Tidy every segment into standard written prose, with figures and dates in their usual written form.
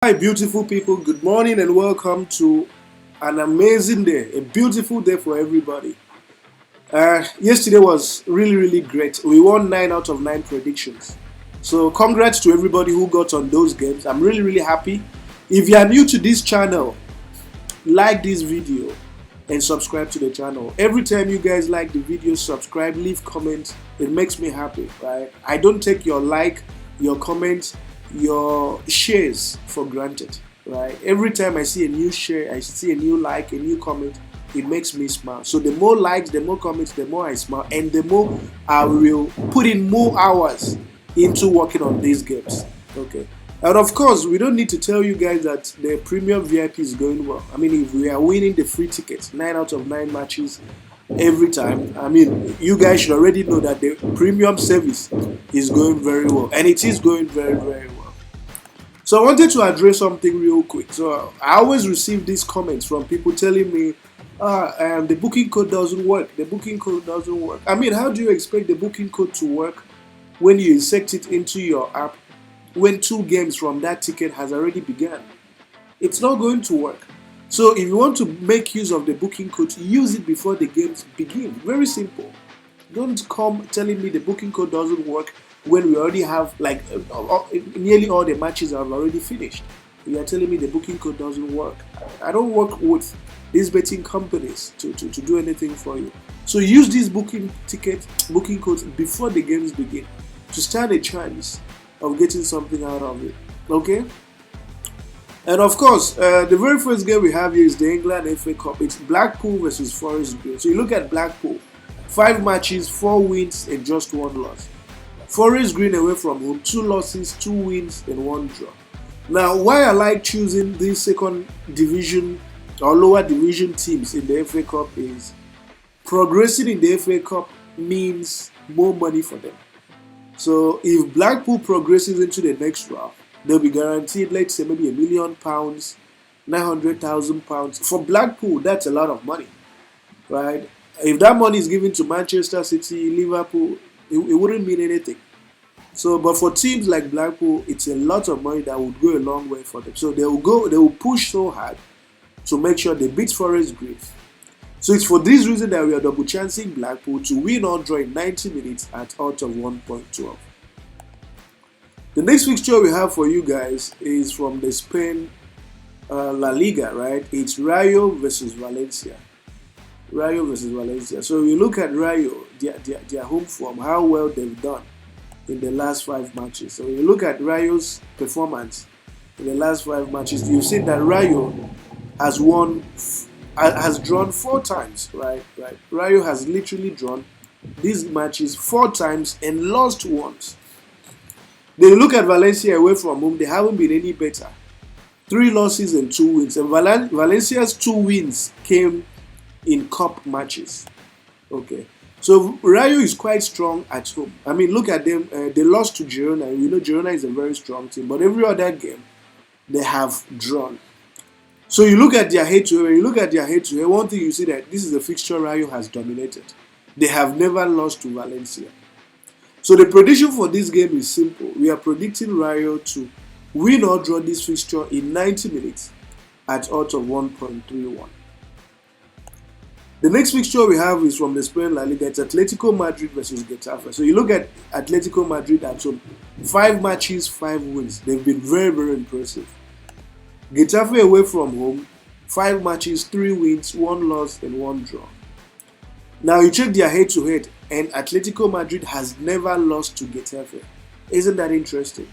Hi, beautiful people. Good morning and welcome to an amazing day, a beautiful day for everybody. Yesterday was really great. We won 9 out of 9 predictions. So, congrats to everybody who got on those games. I'm really happy. If you are new to this channel, like this video and subscribe to the channel. Every time you guys like the video, subscribe, leave comments, it makes me happy, right? I don't take your like, your comments, your shares for granted, right? Every time I see a new share, I see a new like, a new comment, it makes me smile. So the more likes, the more comments, the more I smile, and the more I will put in more hours into working on these games. Okay. And of course, we don't need to tell you guys that the premium VIP is going well. I mean, if we are winning the free tickets, 9 out of 9 matches every time, I mean, you guys should already know that the premium service is going very well. And it is going very well. So I wanted to address something real quick. So I always receive these comments from people telling me, the booking code doesn't work. The booking code doesn't work. I mean, how do you expect the booking code to work when you insert it into your app when 2 games from that ticket has already begun? It's not going to work. So if you want to make use of the booking code, use it before the games begin. Very simple. Don't come telling me the booking code doesn't work when we already have nearly all the matches have already finished. You are telling me the booking code doesn't work. I don't work with these betting companies to do anything for you. So use these booking codes before the games begin to stand a chance of getting something out of it. Okay? And of course, the very first game we have here is the England FA Cup. It's Blackpool versus Forest Green. So you look at Blackpool, 5 matches, 4 wins and just 1 loss. Forest Green away from home, 2 losses, 2 wins and 1 draw. Now, why I like choosing these second division or lower division teams in the FA Cup is progressing in the FA Cup means more money for them. So if Blackpool progresses into the next round, they'll be guaranteed, let's say, maybe £1 million, £900,000. For Blackpool, that's a lot of money, right? If that money is given to Manchester City, Liverpool, it wouldn't mean anything. So, but for teams like Blackpool, it's a lot of money that would go a long way for them. So they will push so hard to make sure they beat Forest Green. So it's for this reason that we are double chancing Blackpool to win or draw in 90 minutes at odds of 1.12. The next fixture we have for you guys is from the Spain La Liga, right? It's Rayo versus Valencia. Rayo versus Valencia. So we look at Rayo, their home form, how well they've done in the last 5 matches. So when you look at Rayo's performance in the last 5 matches, you've seen that Rayo has drawn 4 times, right? Rayo has literally drawn these matches 4 times and lost once. Then you look at Valencia away from home, they haven't been any better. 3 losses and 2 wins. And Valencia's 2 wins came in cup matches. Okay. So Rayo is quite strong at home. I mean, look at them. They lost to Girona. You know, Girona is a very strong team. But every other game, they have drawn. So you look at their head-to-head. When you look at their head-to-head, one thing you see that this is a fixture Rayo has dominated. They have never lost to Valencia. So the prediction for this game is simple. We are predicting Rayo to win or draw this fixture in 90 minutes at odds of 1.31. The next fixture we have is from the Spain La Liga. It's Atletico Madrid versus Getafe. So you look at Atletico Madrid at home. 5 matches, 5 wins. They've been very impressive. Getafe away from home. 5 matches, 3 wins, 1 loss and 1 draw. Now you check their head-to-head and Atletico Madrid has never lost to Getafe. Isn't that interesting?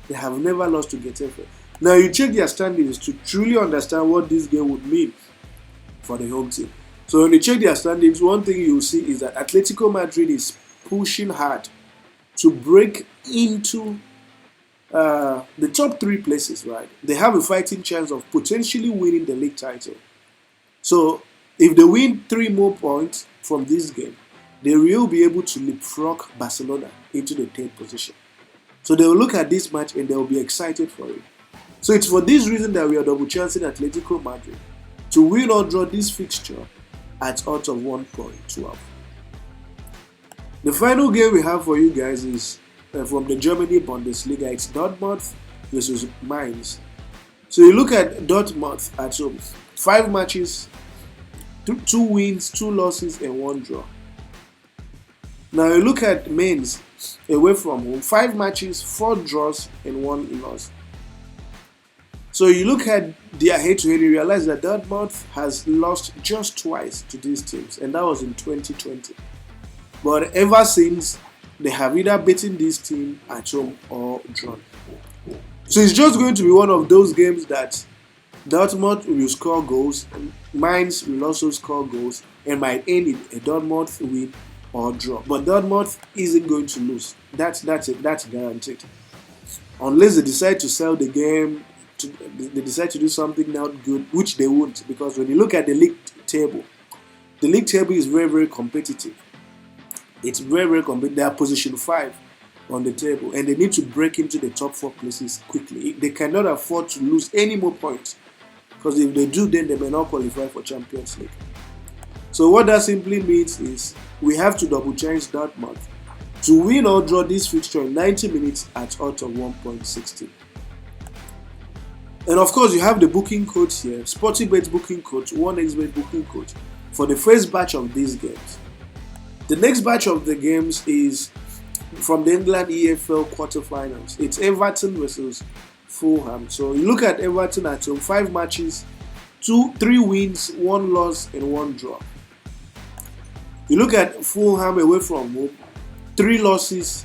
They have never lost to Getafe. Now you check their standings to truly understand what this game would mean for the home team. So when you check their standings, one thing you'll see is that Atletico Madrid is pushing hard to break into the top 3 places, right? They have a fighting chance of potentially winning the league title. So if they win 3 more points from this game, they will be able to leapfrog Barcelona into the 3rd position. So they will look at this match and they will be excited for it. So it's for this reason that we are double chancing Atletico Madrid to win or draw this fixture at odds of 1.12. The final game we have for you guys is from the Germany Bundesliga. It's Dortmund versus Mainz. So you look at Dortmund at home, 5 matches, 2 wins, 2 losses, and 1 draw. Now you look at Mainz away from home, 5 matches, 4 draws, and 1 loss. So you look at their head-to-head, you realize that Dortmund has lost just twice to these teams, and that was in 2020. But ever since, they have either beaten this team at home or drawn. So it's just going to be one of those games that Dortmund will score goals, and Mainz will also score goals, and might end in a Dortmund win or draw. But Dortmund isn't going to lose. That's guaranteed. Unless they decide to sell the game, they decide to do something not good, which they won't, because when you look at the league table is very, very competitive. It's very, very competitive. They are position 5 on the table, and they need to break into the top 4 places quickly. They cannot afford to lose any more points, because if they do, then they may not qualify for Champions League. So what that simply means is we have to double change Dortmund to win or draw this fixture in 90 minutes at odds of 1.60. And of course, you have the booking codes here, SportyBet booking code, 1xBet booking code for the first batch of these games. The next batch of the games is from the England EFL quarterfinals. It's Everton versus Fulham. So you look at Everton at home, 5 matches, 3 wins, 1 loss, and 1 draw. You look at Fulham away from home, 3 losses,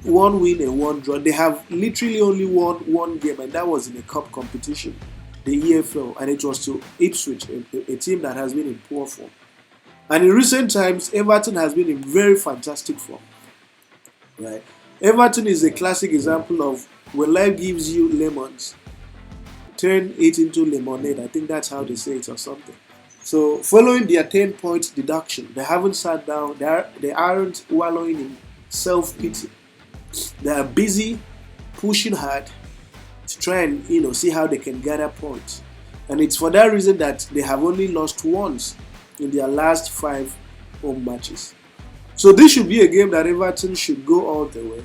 1 win and 1 draw. They have literally only won 1 game, and that was in a cup competition, the EFL, and it was to Ipswich, a team that has been in poor form. And in recent times, Everton has been in very fantastic form. Right? Everton is a classic example of when life gives you lemons, turn it into lemonade. I think that's how they say it or something. So following their 10-point deduction, they haven't sat down. They aren't wallowing in self-pity. They are busy pushing hard to try and see how they can gather points. And it's for that reason that they have only lost once in their last 5 home matches. So this should be a game that Everton should go all the way.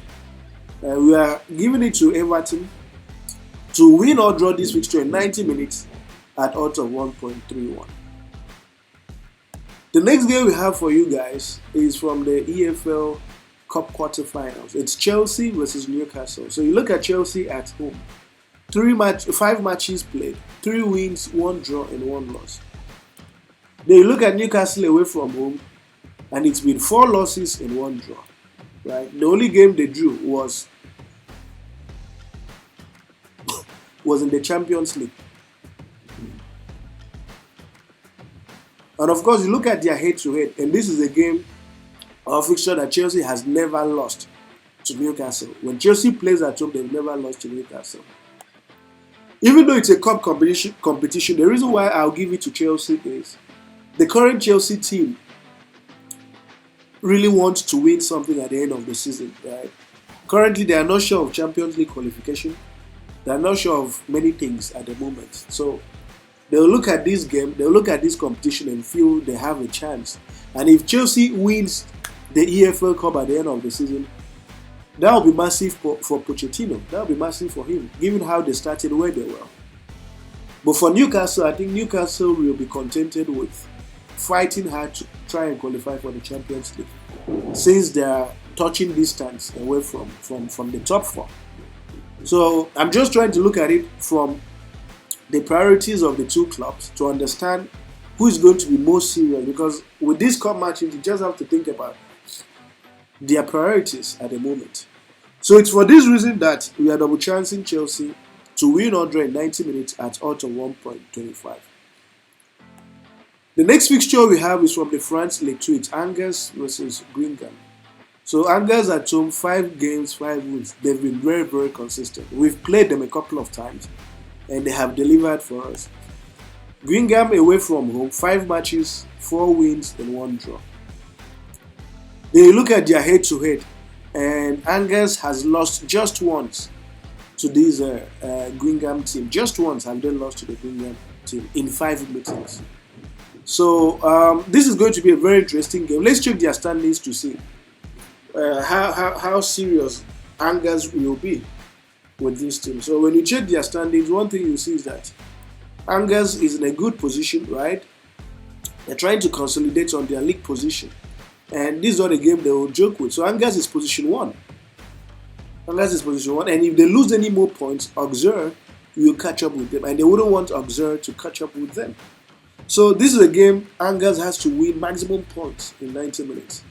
We are giving it to Everton to win or draw this fixture in 90 minutes at odds of 1.31. The next game we have for you guys is from the EFL Cup quarterfinals. It's Chelsea versus Newcastle. So you look at Chelsea at home. 5 matches played, 3 wins, 1 draw, and 1 loss. Then you look at Newcastle away from home, and it's been 4 losses and 1 draw. Right? The only game they drew was in the Champions League. And of course, you look at their head-to-head, and this is a game or fixture that Chelsea has never lost to Newcastle. When Chelsea plays at home, they've never lost to Newcastle. Even though it's a cup competition, the reason why I'll give it to Chelsea is the current Chelsea team really wants to win something at the end of the season. Right? Currently, they are not sure of Champions League qualification. They are not sure of many things at the moment. So they'll look at this game, they'll look at this competition and feel they have a chance. And if Chelsea wins the EFL Cup at the end of the season, that will be massive for Pochettino. That will be massive for him, given how they started where they were. But for Newcastle, I think Newcastle will be contented with fighting hard to try and qualify for the Champions League, since they are touching distance away from the top 4. So I'm just trying to look at it from the priorities of the 2 clubs to understand who is going to be most serious, because with this cup matches, you just have to think about their priorities at the moment. So it's for this reason that we are double chancing Chelsea to win or draw in 90 minutes at odds of 1.25. The next fixture we have is from the France League 2. It's Angers versus Guingamp. So Angers at home, 5 games, 5 wins. They've been very, very consistent. We've played them a couple of times, and they have delivered for us. Guingamp away from home, 5 matches, 4 wins, and 1 draw. Then you look at their head-to-head, and Angers has lost just once to this Guingamp team. Just once have they lost to the Guingamp team in 5 meetings. So this is going to be a very interesting game. Let's check their standings to see how serious Angers will be. with this team. So when you check their standings, one thing you see is that Angers is in a good position, right? They're trying to consolidate on their league position. And this is not a game they will joke with. So Angers is position 1. Angers is position 1. And if they lose any more points, Auxerre will catch up with them. And they wouldn't want Auxerre to catch up with them. So this is a game Angers has to win maximum points in 90 minutes.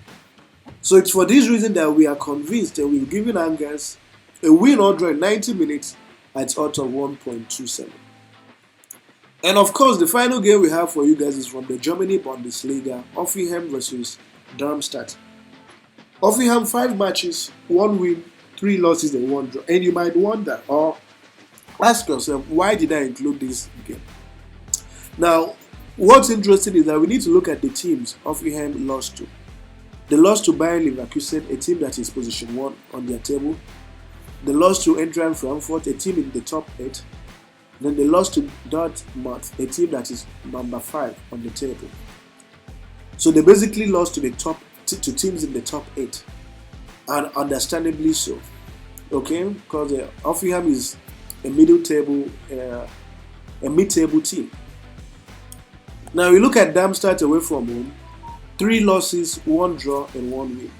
So it's for this reason that we are convinced that we're giving Angers a win or draw in 90 minutes at odds of 1.27. And of course, the final game we have for you guys is from the Germany Bundesliga, Hoffenheim versus Darmstadt. Hoffenheim 5 matches, 1 win, 3 losses and 1 draw. And you might wonder or ask yourself, why did I include this game? Now, what's interesting is that we need to look at the teams Hoffenheim lost to. They lost to Bayern Leverkusen, a team that is position 1 on their table. They lost to Eintracht Frankfurt, a team in the top 8. Then they lost to Dortmund, a team that is number 5 on the table. So they basically lost to to teams in the top 8, and understandably so. Okay, because Hoffenheim is a mid-table team. Now we look at Darmstadt away from home: 3 losses, 1 draw, and 1 win.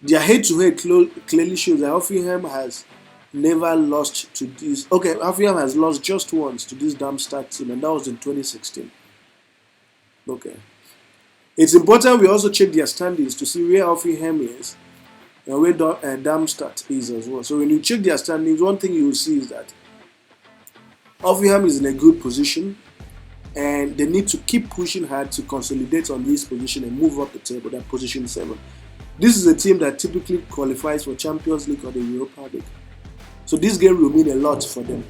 Their head-to-head clearly shows that Hoffenheim has never lost to this. Okay, Hoffenheim has lost just once to this Darmstadt team, and that was in 2016. Okay. It's important we also check their standings to see where Hoffenheim is and where Darmstadt is as well. So when you check their standings, one thing you will see is that Hoffenheim is in a good position, and they need to keep pushing hard to consolidate on this position and move up the table, that position 7. This is a team that typically qualifies for Champions League or the Europa League. So this game will mean a lot for them,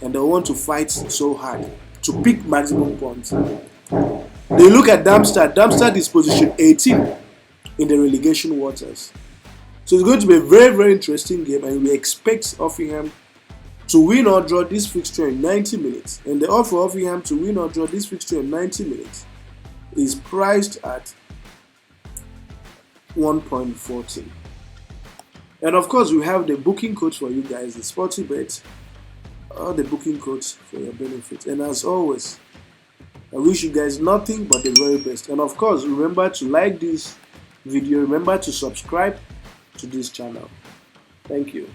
and they want to fight so hard to pick maximum points. They look at Darmstadt. Darmstadt is position 18 in the relegation waters. So it's going to be a very, very interesting game, and we expect Hoffenheim to win or draw this fixture in 90 minutes. And the odds for Hoffenheim to win or draw this fixture in 90 minutes is priced at 1.14. And of course, we have the booking codes for you guys, the Sportybet, all the booking codes for your benefit. And as always, I wish you guys nothing but the very best. And of course, remember to like this video. Remember to subscribe to this channel. Thank you.